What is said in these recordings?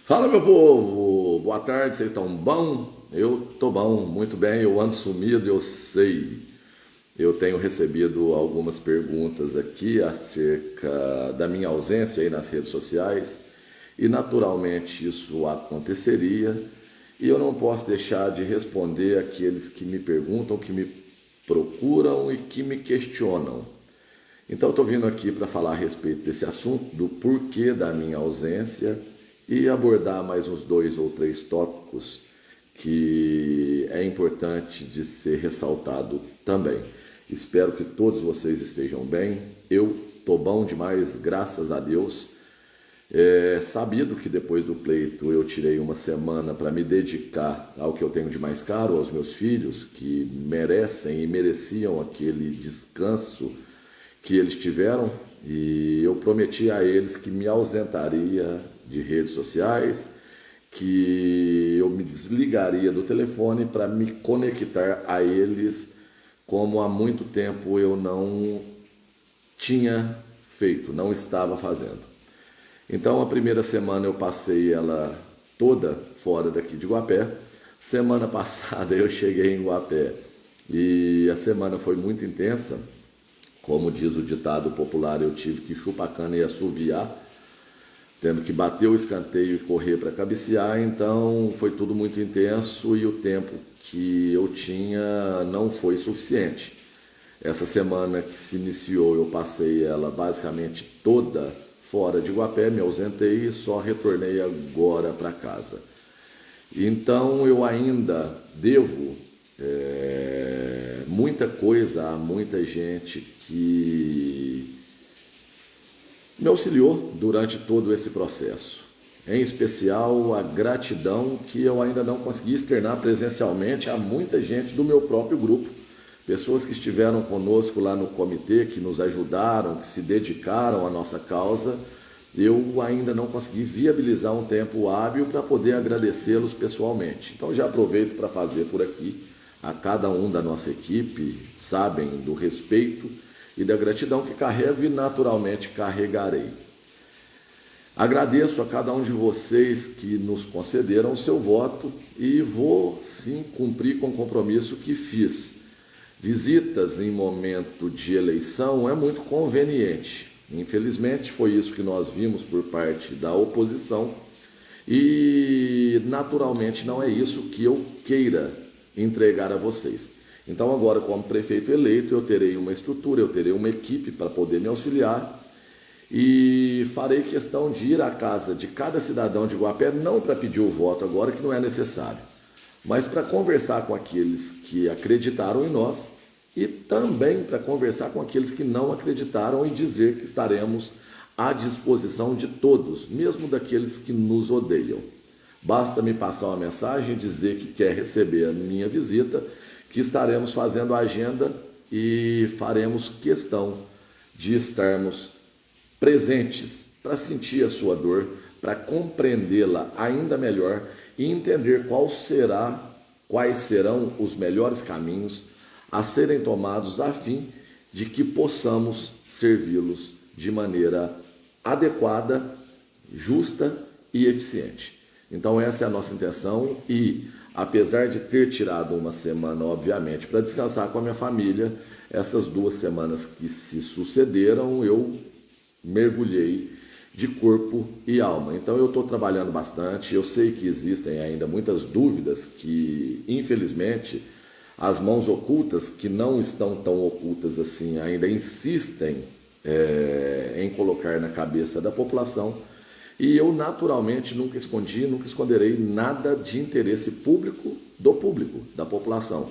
Fala, meu povo! Boa tarde, vocês estão bom? Eu tô bom, muito bem. Eu ando sumido, eu sei. Eu tenho recebido algumas perguntas aqui acerca da minha ausência aí nas redes sociais e naturalmente isso aconteceria e eu não posso deixar de responder aqueles que me perguntam, que me procuram e que me questionam. Então, estou vindo aqui para falar a respeito desse assunto, do porquê da minha ausência e abordar mais uns 2 ou 3 tópicos que é importante de ser ressaltado também. Espero que todos vocês estejam bem. Eu estou bom demais, graças a Deus. Sabido que depois do pleito eu tirei uma semana para me dedicar ao que eu tenho de mais caro, aos meus filhos, que merecem e mereciam aquele descanso que eles tiveram, e eu prometi a eles que me ausentaria de redes sociais, que eu me desligaria do telefone para me conectar a eles como há muito tempo eu não tinha feito, não estava fazendo. Então a primeira semana eu passei ela toda fora daqui de Guapé. Semana passada eu cheguei em Guapé e a semana foi muito intensa. Como diz o ditado popular, eu tive que chupar cana e assoviar, tendo que bater o escanteio e correr para cabecear, então foi tudo muito intenso e o tempo que eu tinha não foi suficiente. Essa semana que se iniciou, eu passei ela basicamente toda fora de Guapé, me ausentei e só retornei agora para casa. Então eu ainda devo muita coisa a muita gente que me auxiliou durante todo esse processo. Em especial a gratidão que eu ainda não consegui externar presencialmente a muita gente do meu próprio grupo. Pessoas que estiveram conosco lá no comitê, que nos ajudaram, que se dedicaram à nossa causa. Eu ainda não consegui viabilizar um tempo hábil para poder agradecê-los pessoalmente. Então já aproveito para fazer por aqui. A cada um da nossa equipe sabem do respeito e da gratidão que carrego e naturalmente carregarei. Agradeço a cada um de vocês que nos concederam o seu voto e vou sim cumprir com o compromisso que fiz. Visitas em momento de eleição é muito conveniente. Infelizmente foi isso que nós vimos por parte da oposição e naturalmente não é isso que eu queira entregar a vocês. Então agora, como prefeito eleito, eu terei uma estrutura, eu terei uma equipe para poder me auxiliar e farei questão de ir à casa de cada cidadão de Guapé, não para pedir o voto agora, que não é necessário, mas para conversar com aqueles que acreditaram em nós e também para conversar com aqueles que não acreditaram e dizer que estaremos à disposição de todos, mesmo daqueles que nos odeiam. Basta me passar uma mensagem e dizer que quer receber a minha visita, que estaremos fazendo a agenda e faremos questão de estarmos presentes para sentir a sua dor, para compreendê-la ainda melhor e entender quais serão os melhores caminhos a serem tomados a fim de que possamos servi-los de maneira adequada, justa e eficiente. Então essa é a nossa intenção e, apesar de ter tirado uma semana, obviamente, para descansar com a minha família, essas 2 semanas que se sucederam, eu mergulhei de corpo e alma. Então eu estou trabalhando bastante, eu sei que existem ainda muitas dúvidas que, infelizmente, as mãos ocultas, que não estão tão ocultas assim, ainda insistem em colocar na cabeça da população. E eu naturalmente nunca escondi, nunca esconderei nada de interesse público, da população.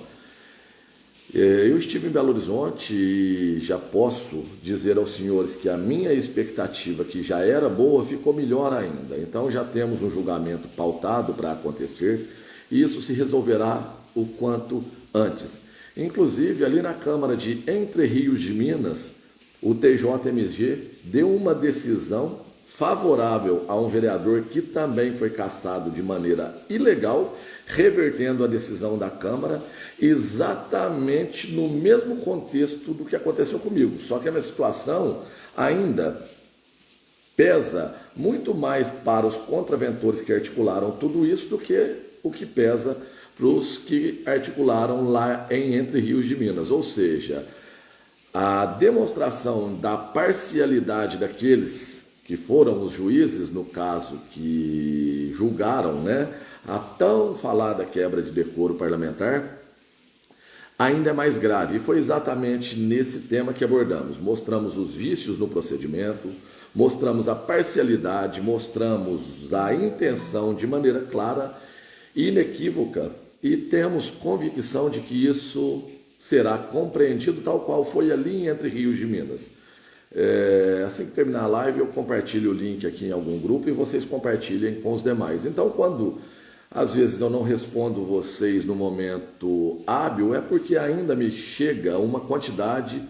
Eu estive em Belo Horizonte e já posso dizer aos senhores que a minha expectativa, que já era boa, ficou melhor ainda. Então já temos um julgamento pautado para acontecer e isso se resolverá o quanto antes. Inclusive ali na Câmara de Entre Rios de Minas, o TJMG deu uma decisão favorável a um vereador que também foi cassado de maneira ilegal, revertendo a decisão da Câmara, exatamente no mesmo contexto do que aconteceu comigo. Só que a minha situação ainda pesa muito mais para os contraventores que articularam tudo isso do que o que pesa para os que articularam lá em Entre Rios de Minas. Ou seja, a demonstração da parcialidade daqueles que foram os juízes, no caso, que julgaram, né, a tão falada quebra de decoro parlamentar, ainda é mais grave. E foi exatamente nesse tema que abordamos. Mostramos os vícios no procedimento, mostramos a parcialidade, mostramos a intenção de maneira clara e inequívoca, e temos convicção de que isso será compreendido tal qual foi ali em Entre Rios de Minas. Assim que terminar a live, eu compartilho o link aqui em algum grupo e vocês compartilhem com os demais. Então, quando às vezes eu não respondo vocês no momento hábil, é porque ainda me chega uma quantidade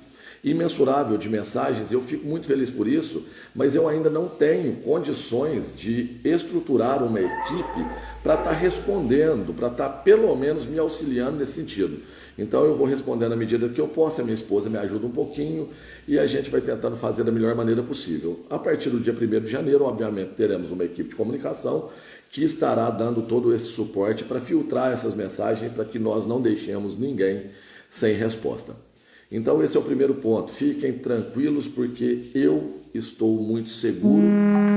imensurável de mensagens, eu fico muito feliz por isso, mas eu ainda não tenho condições de estruturar uma equipe para estar respondendo, para estar pelo menos me auxiliando nesse sentido. Então eu vou respondendo à medida que eu posso, a minha esposa me ajuda um pouquinho e a gente vai tentando fazer da melhor maneira possível. A partir do dia 1º de janeiro, obviamente, teremos uma equipe de comunicação que estará dando todo esse suporte para filtrar essas mensagens, para que nós não deixemos ninguém sem resposta. Então esse é o primeiro ponto, fiquem tranquilos porque eu estou muito seguro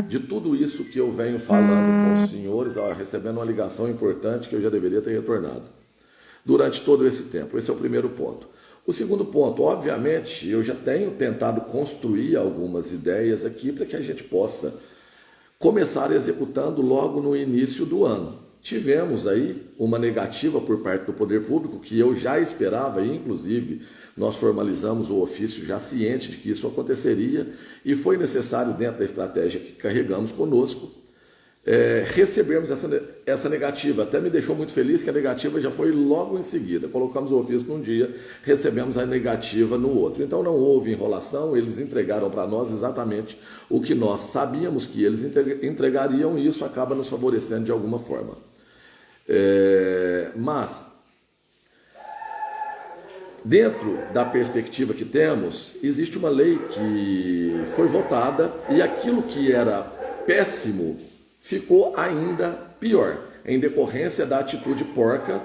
de tudo isso que eu venho falando com os senhores, recebendo uma ligação importante que eu já deveria ter retornado durante todo esse tempo. Esse é o primeiro ponto. O segundo ponto, obviamente, eu já tenho tentado construir algumas ideias aqui para que a gente possa começar executando logo no início do ano. Tivemos aí uma negativa por parte do poder público, que eu já esperava, e inclusive nós formalizamos o ofício já ciente de que isso aconteceria, e foi necessário, dentro da estratégia que carregamos conosco, recebermos essa negativa. Até me deixou muito feliz que a negativa já foi logo em seguida. Colocamos o ofício num dia, recebemos a negativa no outro. Então não houve enrolação, eles entregaram para nós exatamente o que nós sabíamos que eles entregariam, e isso acaba nos favorecendo de alguma forma. Mas, dentro da perspectiva que temos, existe uma lei que foi votada e aquilo que era péssimo ficou ainda pior, em decorrência da atitude porca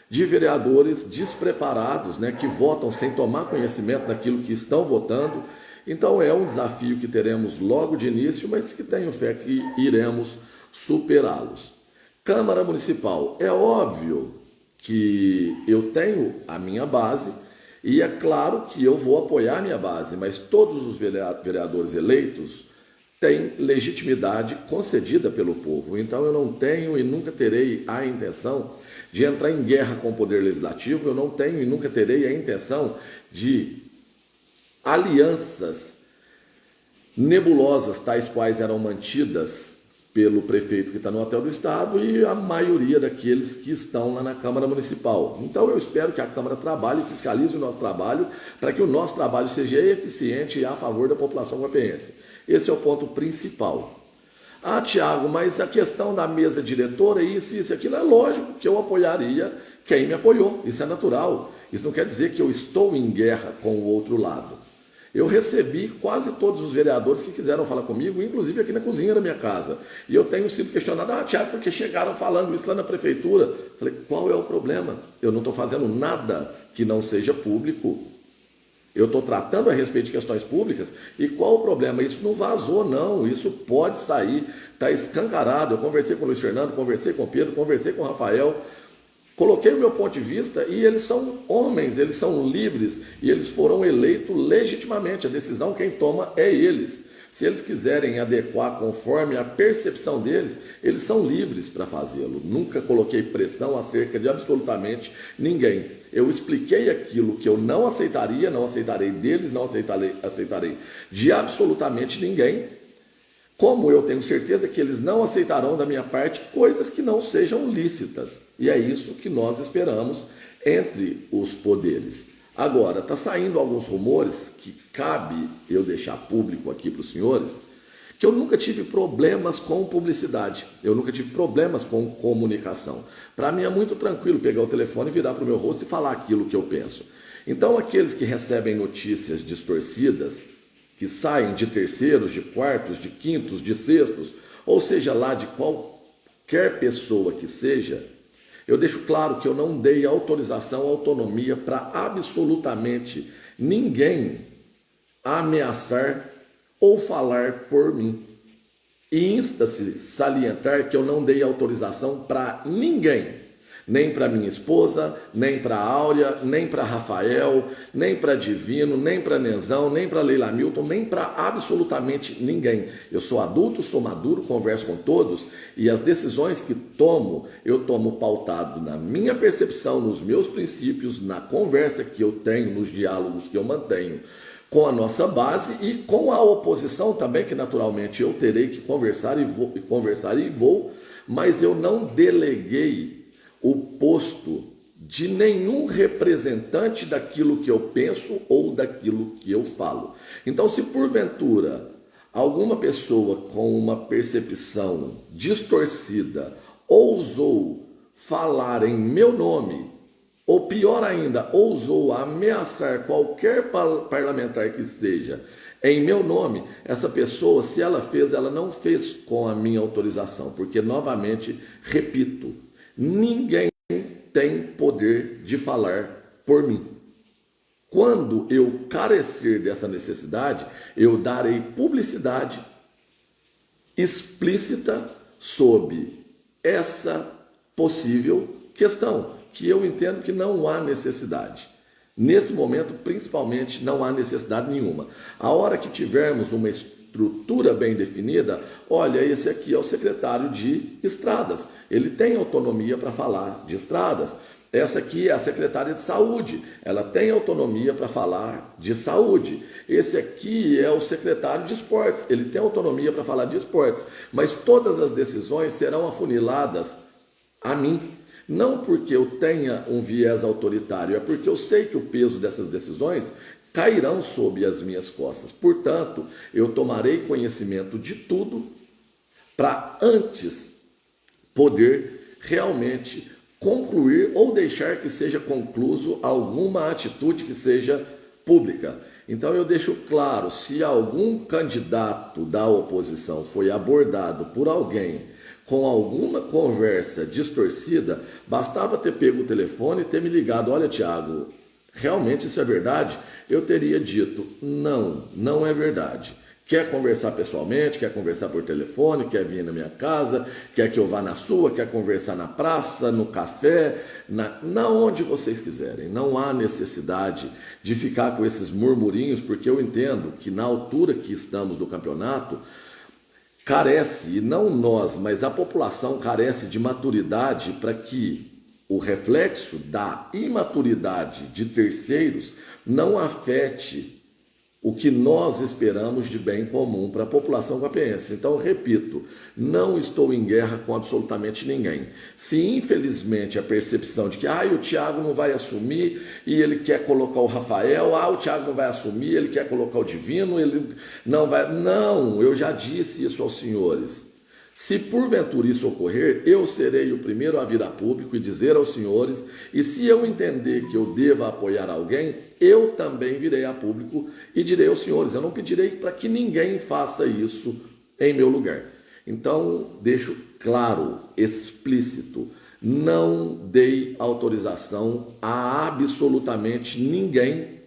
de vereadores despreparados, né, que votam sem tomar conhecimento daquilo que estão votando. Então é um desafio que teremos logo de início, mas que tenho fé que iremos superá-los. Câmara Municipal, é óbvio que eu tenho a minha base e é claro que eu vou apoiar a minha base, mas todos os vereadores eleitos têm legitimidade concedida pelo povo. Então eu não tenho e nunca terei a intenção de entrar em guerra com o Poder Legislativo, eu não tenho e nunca terei a intenção de alianças nebulosas, tais quais eram mantidas pelo prefeito que está no hotel do Estado e a maioria daqueles que estão lá na Câmara Municipal. Então eu espero que a Câmara trabalhe e fiscalize o nosso trabalho para que o nosso trabalho seja eficiente e a favor da população guapeense. Esse é o ponto principal. Ah, Tiago, mas a questão da mesa diretora, isso e aquilo, é lógico que eu apoiaria quem me apoiou, isso é natural. Isso não quer dizer que eu estou em guerra com o outro lado. Eu recebi quase todos os vereadores que quiseram falar comigo, inclusive aqui na cozinha da minha casa. E eu tenho sido questionado, Tiago, porque chegaram falando isso lá na prefeitura. Falei, qual é o problema? Eu não estou fazendo nada que não seja público. Eu estou tratando a respeito de questões públicas e qual o problema? Isso não vazou, não. Isso pode sair, está escancarado. Eu conversei com o Luiz Fernando, conversei com o Pedro, conversei com o Rafael. Coloquei o meu ponto de vista e eles são homens, eles são livres e eles foram eleitos legitimamente. A decisão quem toma é eles. Se eles quiserem adequar conforme a percepção deles, eles são livres para fazê-lo. Nunca coloquei pressão acerca de absolutamente ninguém. Eu expliquei aquilo que eu não aceitaria, não aceitarei deles, não aceitarei de absolutamente ninguém. Como eu tenho certeza que eles não aceitarão da minha parte coisas que não sejam lícitas. E é isso que nós esperamos entre os poderes. Agora, está saindo alguns rumores que cabe eu deixar público aqui para os senhores, que eu nunca tive problemas com publicidade, eu nunca tive problemas com comunicação. Para mim é muito tranquilo pegar o telefone, virar para o meu rosto e falar aquilo que eu penso. Então, aqueles que recebem notícias distorcidas, que saem de terceiros, de quartos, de quintos, de sextos, ou seja lá de qualquer pessoa que seja, eu deixo claro que eu não dei autorização, autonomia para absolutamente ninguém ameaçar ou falar por mim. E insta-se salientar que eu não dei autorização para ninguém, nem para minha esposa, nem para Áurea, nem para Rafael, nem para Divino, nem para Nenzão, nem para Leila Milton, nem para absolutamente ninguém. Eu sou adulto, sou maduro, converso com todos e as decisões que tomo, eu tomo pautado na minha percepção, nos meus princípios, na conversa que eu tenho, nos diálogos que eu mantenho com a nossa base e com a oposição também, que naturalmente eu terei que conversar e vou, mas eu não deleguei o posto de nenhum representante daquilo que eu penso ou daquilo que eu falo. Então, se porventura alguma pessoa com uma percepção distorcida ousou falar em meu nome, ou pior ainda, ousou ameaçar qualquer parlamentar que seja em meu nome, essa pessoa, se ela fez, ela não fez com a minha autorização, porque, novamente, repito, ninguém tem poder de falar por mim. Quando eu carecer dessa necessidade, eu darei publicidade explícita sobre essa possível questão, que eu entendo que não há necessidade. Nesse momento, principalmente, não há necessidade nenhuma. A hora que tivermos uma estrutura bem definida, olha, esse aqui é o secretário de estradas, ele tem autonomia para falar de estradas. Essa aqui é a secretária de saúde, ela tem autonomia para falar de saúde. Esse aqui é o secretário de esportes, ele tem autonomia para falar de esportes. Mas todas as decisões serão afuniladas a mim. Não porque eu tenha um viés autoritário, é porque eu sei que o peso dessas decisões cairão sob as minhas costas. Portanto, eu tomarei conhecimento de tudo para antes poder realmente concluir ou deixar que seja concluso alguma atitude que seja pública. Então eu deixo claro, se algum candidato da oposição foi abordado por alguém com alguma conversa distorcida, bastava ter pego o telefone e ter me ligado, olha, Tiago, realmente isso é verdade? Eu teria dito, não, não é verdade. Quer conversar pessoalmente, quer conversar por telefone, quer vir na minha casa, quer que eu vá na sua, quer conversar na praça, no café, na onde vocês quiserem. Não há necessidade de ficar com esses murmurinhos, porque eu entendo que na altura que estamos do campeonato, carece, e não nós, mas a população carece de maturidade para que o reflexo da imaturidade de terceiros não afete o que nós esperamos de bem comum para a população guapeense. Então, eu repito, não estou em guerra com absolutamente ninguém. Se infelizmente a percepção de que o Tiago não vai assumir e ele quer colocar o Rafael, o Tiago não vai assumir, ele quer colocar o Divino, ele não vai... Não, eu já disse isso aos senhores. Se porventura isso ocorrer, eu serei o primeiro a vir a público e dizer aos senhores, e se eu entender que eu deva apoiar alguém, eu também virei a público e direi aos senhores, eu não pedirei para que ninguém faça isso em meu lugar. Então, deixo claro, explícito, não dei autorização a absolutamente ninguém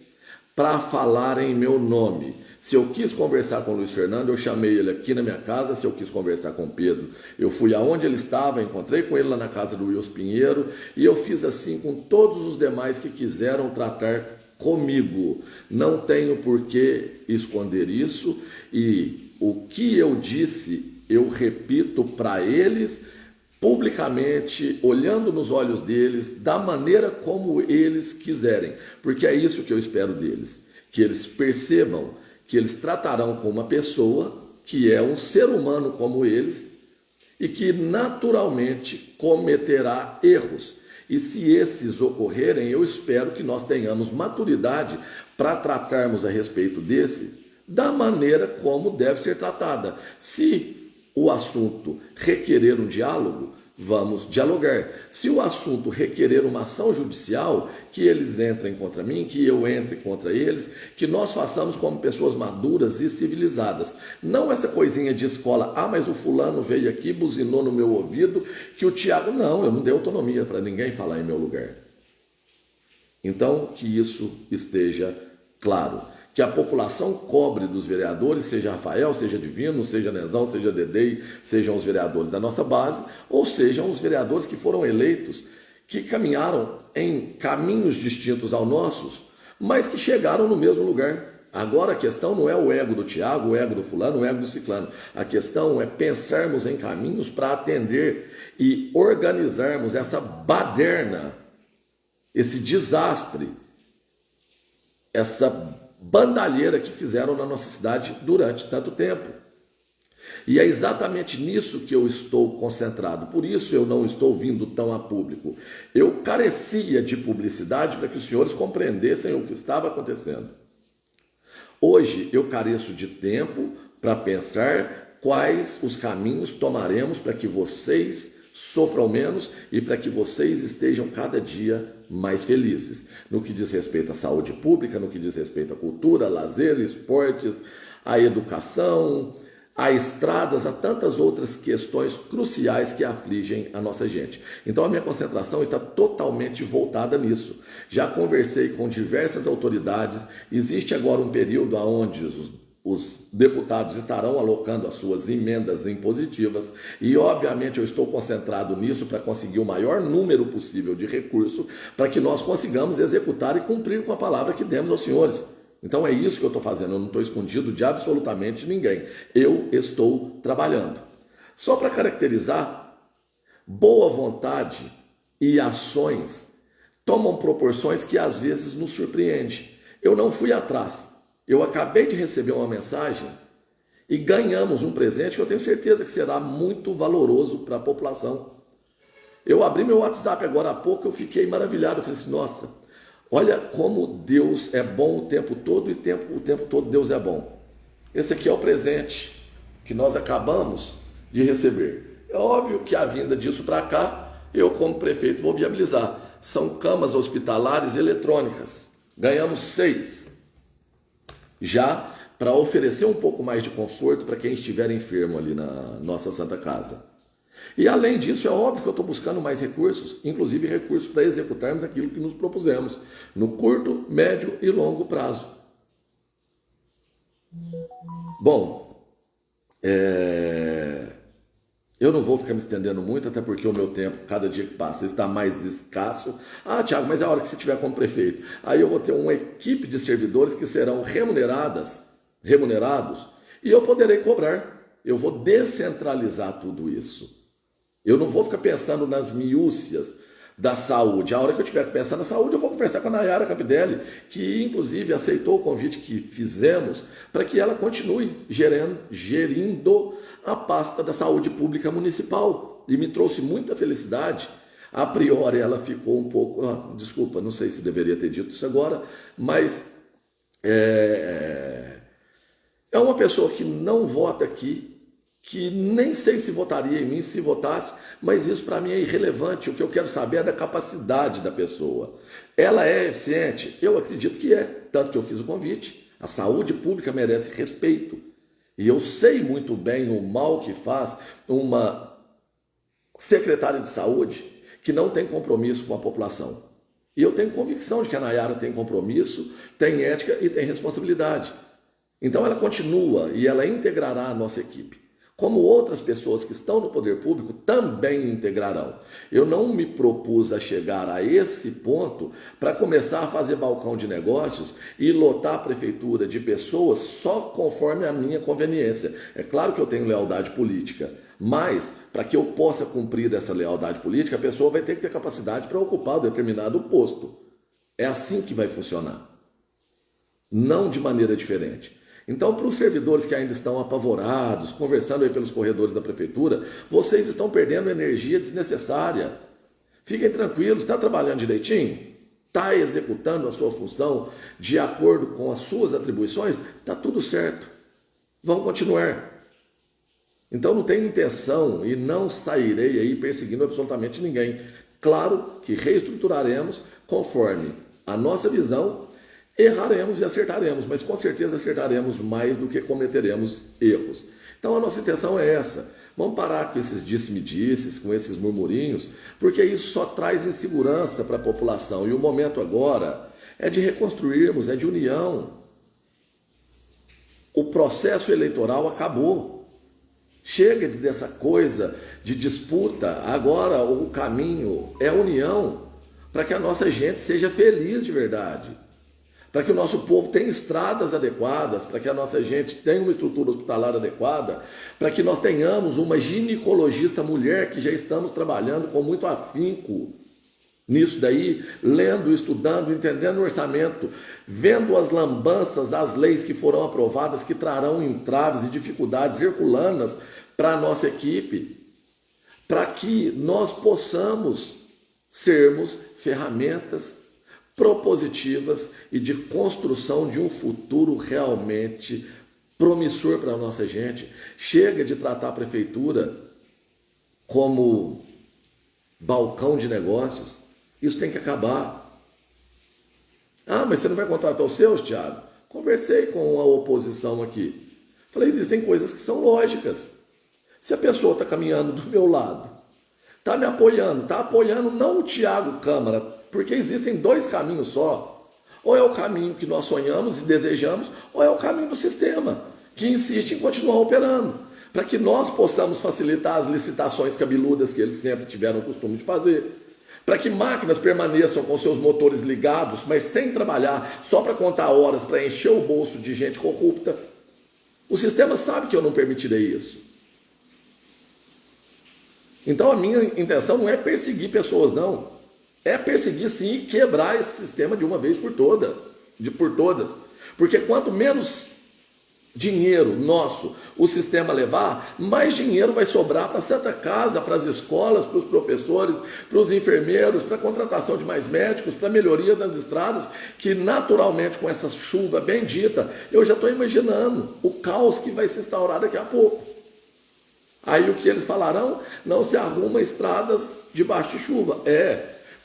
para falar em meu nome. Se eu quis conversar com o Luiz Fernando, eu chamei ele aqui na minha casa. Se eu quis conversar com o Pedro, eu fui aonde ele estava, encontrei com ele lá na casa do Wilson Pinheiro, e eu fiz assim com todos os demais que quiseram tratar comigo. Não tenho por que esconder isso, e o que eu disse, eu repito para eles publicamente, olhando nos olhos deles, da maneira como eles quiserem, porque é isso que eu espero deles, que eles percebam que eles tratarão com uma pessoa que é um ser humano como eles e que naturalmente cometerá erros. E se esses ocorrerem, eu espero que nós tenhamos maturidade para tratarmos a respeito desse da maneira como deve ser tratada. Se o assunto requerer um diálogo, vamos dialogar. Se o assunto requerer uma ação judicial, que eles entrem contra mim, que eu entre contra eles, que nós façamos como pessoas maduras e civilizadas. Não essa coisinha de escola, mas o fulano veio aqui, buzinou no meu ouvido, que o Tiago... Não, eu não dei autonomia para ninguém falar em meu lugar. Então, que isso esteja claro. Que a população cobre dos vereadores, seja Rafael, seja Divino, seja Nezão, seja Dedei, sejam os vereadores da nossa base, ou sejam os vereadores que foram eleitos, que caminharam em caminhos distintos aos nossos, mas que chegaram no mesmo lugar. Agora a questão não é o ego do Tiago, o ego do fulano, o ego do ciclano. A questão é pensarmos em caminhos para atender e organizarmos essa baderna, esse desastre, essa bandalheira que fizeram na nossa cidade durante tanto tempo. E é exatamente nisso que eu estou concentrado. Por isso eu não estou vindo tão a público. Eu carecia de publicidade para que os senhores compreendessem o que estava acontecendo. Hoje eu careço de tempo para pensar quais os caminhos tomaremos para que vocês sofram menos e para que vocês estejam cada dia mais felizes. No que diz respeito à saúde pública, no que diz respeito à cultura, lazer, esportes, à educação, a estradas, a tantas outras questões cruciais que afligem a nossa gente. Então a minha concentração está totalmente voltada nisso. Já conversei com diversas autoridades, existe agora um período onde os deputados estarão alocando as suas emendas impositivas e, obviamente, eu estou concentrado nisso para conseguir o maior número possível de recursos para que nós consigamos executar e cumprir com a palavra que demos aos senhores. Então é isso que eu estou fazendo, eu não estou escondido de absolutamente ninguém. Eu estou trabalhando. Só para caracterizar, boa vontade e ações tomam proporções que às vezes nos surpreendem. Eu não fui atrás. Eu acabei de receber uma mensagem e ganhamos um presente que eu tenho certeza que será muito valoroso para a população. Eu abri meu WhatsApp agora há pouco e eu fiquei maravilhado. Eu falei assim, nossa, olha como Deus é bom o tempo todo e o tempo todo Deus é bom. Esse aqui é o presente que nós acabamos de receber. É óbvio que a vinda disso para cá, eu como prefeito vou viabilizar. São camas hospitalares eletrônicas. Ganhamos 6. Já para oferecer um pouco mais de conforto para quem estiver enfermo ali na nossa Santa Casa. E além disso, é óbvio que eu estou buscando mais recursos, inclusive recursos para executarmos aquilo que nos propusemos, no curto, médio e longo prazo. Bom, eu não vou ficar me estendendo muito, até porque o meu tempo, cada dia que passa, está mais escasso. Tiago, mas é a hora que você estiver como prefeito. Aí eu vou ter uma equipe de servidores que serão remunerados, e eu poderei cobrar. Eu vou descentralizar tudo isso. Eu não vou ficar pensando nas miúcias da saúde. A hora que eu tiver que pensar na saúde, eu vou conversar com a Nayara Capdelli, que inclusive aceitou o convite que fizemos para que ela continue gerindo a pasta da saúde pública municipal. E me trouxe muita felicidade. A priori ela ficou um pouco... desculpa, não sei se deveria ter dito isso agora, mas é uma pessoa que não vota aqui, que nem sei se votaria em mim, se votasse, mas isso para mim é irrelevante. O que eu quero saber é da capacidade da pessoa. Ela é eficiente? Eu acredito que é, tanto que eu fiz o convite. A saúde pública merece respeito. E eu sei muito bem o mal que faz uma secretária de saúde que não tem compromisso com a população. E eu tenho convicção de que a Nayara tem compromisso, tem ética e tem responsabilidade. Então ela continua e ela integrará a nossa equipe. Como outras pessoas que estão no poder público também integrarão. Eu não me propus a chegar a esse ponto para começar a fazer balcão de negócios e lotar a prefeitura de pessoas só conforme a minha conveniência. É claro que eu tenho lealdade política, mas para que eu possa cumprir essa lealdade política, a pessoa vai ter que ter capacidade para ocupar um determinado posto. É assim que vai funcionar. Não de maneira diferente. Então, para os servidores que ainda estão apavorados, conversando aí pelos corredores da prefeitura, vocês estão perdendo energia desnecessária. Fiquem tranquilos, está trabalhando direitinho? Está executando a sua função de acordo com as suas atribuições? Está tudo certo. Vão continuar. Então não tenho intenção e não sairei aí perseguindo absolutamente ninguém. Claro que reestruturaremos conforme a nossa visão, erraremos e acertaremos, mas com certeza acertaremos mais do que cometeremos erros. Então a nossa intenção é essa. Vamos parar com esses disse-me-disses, com esses murmurinhos, porque isso só traz insegurança para a população. E o momento agora é de reconstruirmos, é de união. O processo eleitoral acabou. Chega dessa coisa de disputa. Agora o caminho é união para que a nossa gente seja feliz de verdade. Para que o nosso povo tenha estradas adequadas, para que a nossa gente tenha uma estrutura hospitalar adequada, para que nós tenhamos uma ginecologista mulher, que já estamos trabalhando com muito afinco nisso daí, lendo, estudando, entendendo o orçamento, vendo as lambanças, as leis que foram aprovadas, que trarão entraves e dificuldades herculanas para a nossa equipe, para que nós possamos sermos ferramentas propositivas e de construção de um futuro realmente promissor para a nossa gente. Chega de tratar a prefeitura como balcão de negócios. Isso tem que acabar. Ah, mas você não vai contratar os seus, Thiago? Conversei com a oposição aqui. Falei, existem coisas que são lógicas. Se a pessoa está caminhando do meu lado, está me apoiando, está apoiando não o Thiago Câmara, porque existem dois caminhos só. Ou é o caminho que nós sonhamos e desejamos, ou é o caminho do sistema, que insiste em continuar operando, para que nós possamos facilitar as licitações cabeludas que eles sempre tiveram o costume de fazer, para que máquinas permaneçam com seus motores ligados, mas sem trabalhar, só para contar horas, para encher o bolso de gente corrupta. O sistema sabe que eu não permitirei isso. Então a minha intenção não é perseguir pessoas, não. É perseguir sim e quebrar esse sistema de uma vez por todas. Porque quanto menos dinheiro nosso o sistema levar, mais dinheiro vai sobrar para a Santa Casa, para as escolas, para os professores, para os enfermeiros, para a contratação de mais médicos, para a melhoria das estradas, que naturalmente com essa chuva bendita, eu já estou imaginando o caos que vai se instaurar daqui a pouco. Aí o que eles falarão? Não se arruma estradas debaixo de chuva.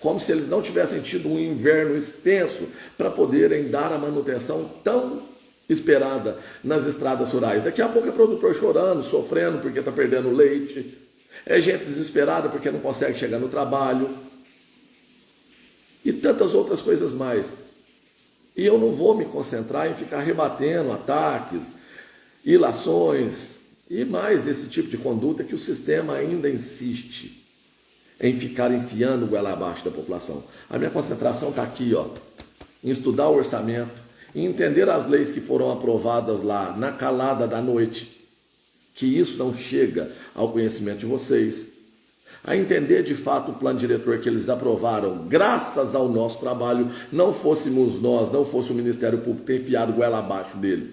Como se eles não tivessem tido um inverno extenso para poderem dar a manutenção tão esperada nas estradas rurais. Daqui a pouco é produtor chorando, sofrendo porque está perdendo leite, é gente desesperada porque não consegue chegar no trabalho e tantas outras coisas mais. E eu não vou me concentrar em ficar rebatendo ataques, ilações e mais esse tipo de conduta que o sistema ainda insiste em ficar enfiando o goela abaixo da população. A minha concentração está aqui, em estudar o orçamento, em entender as leis que foram aprovadas lá na calada da noite, que isso não chega ao conhecimento de vocês, a entender de fato o plano diretor que eles aprovaram, graças ao nosso trabalho, não fôssemos nós, não fosse o Ministério Público ter enfiado o goela abaixo deles.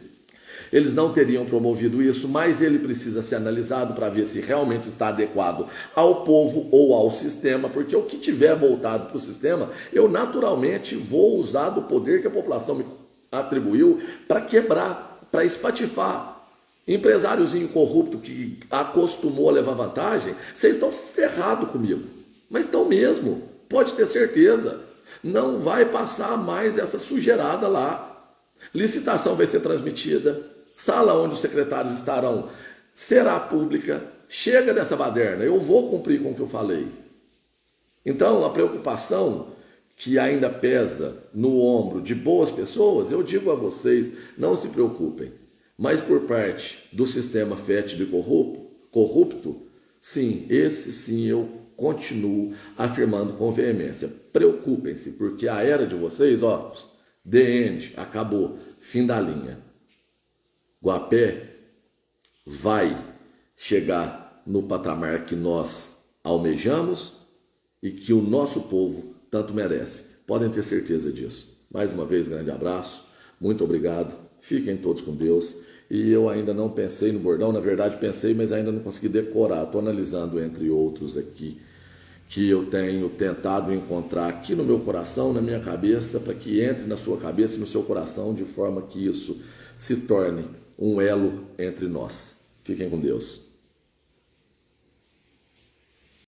Eles não teriam promovido isso, mas ele precisa ser analisado para ver se realmente está adequado ao povo ou ao sistema, porque o que tiver voltado para o sistema, eu naturalmente vou usar do poder que a população me atribuiu para quebrar, para espatifar. Empresáriozinho corrupto que acostumou a levar vantagem, vocês estão ferrados comigo, mas estão mesmo, pode ter certeza. Não vai passar mais essa sujeirada lá. Licitação vai ser transmitida. Sala onde os secretários estarão será pública. Chega dessa baderna, eu vou cumprir com o que eu falei. Então, a preocupação que ainda pesa no ombro de boas pessoas, eu digo a vocês, não se preocupem. Mas por parte do sistema fétido e corrupto, sim, esse sim eu continuo afirmando com veemência. Preocupem-se, porque a era de vocês, the end, acabou, fim da linha. Guapé vai chegar no patamar que nós almejamos e que o nosso povo tanto merece. Podem ter certeza disso. Mais uma vez, grande abraço, muito obrigado, fiquem todos com Deus. E eu ainda não pensei no bordão, na verdade pensei, mas ainda não consegui decorar. Estou analisando entre outros aqui, que eu tenho tentado encontrar aqui no meu coração, na minha cabeça, para que entre na sua cabeça e no seu coração, de forma que isso se torne um elo entre nós. Fiquem com Deus.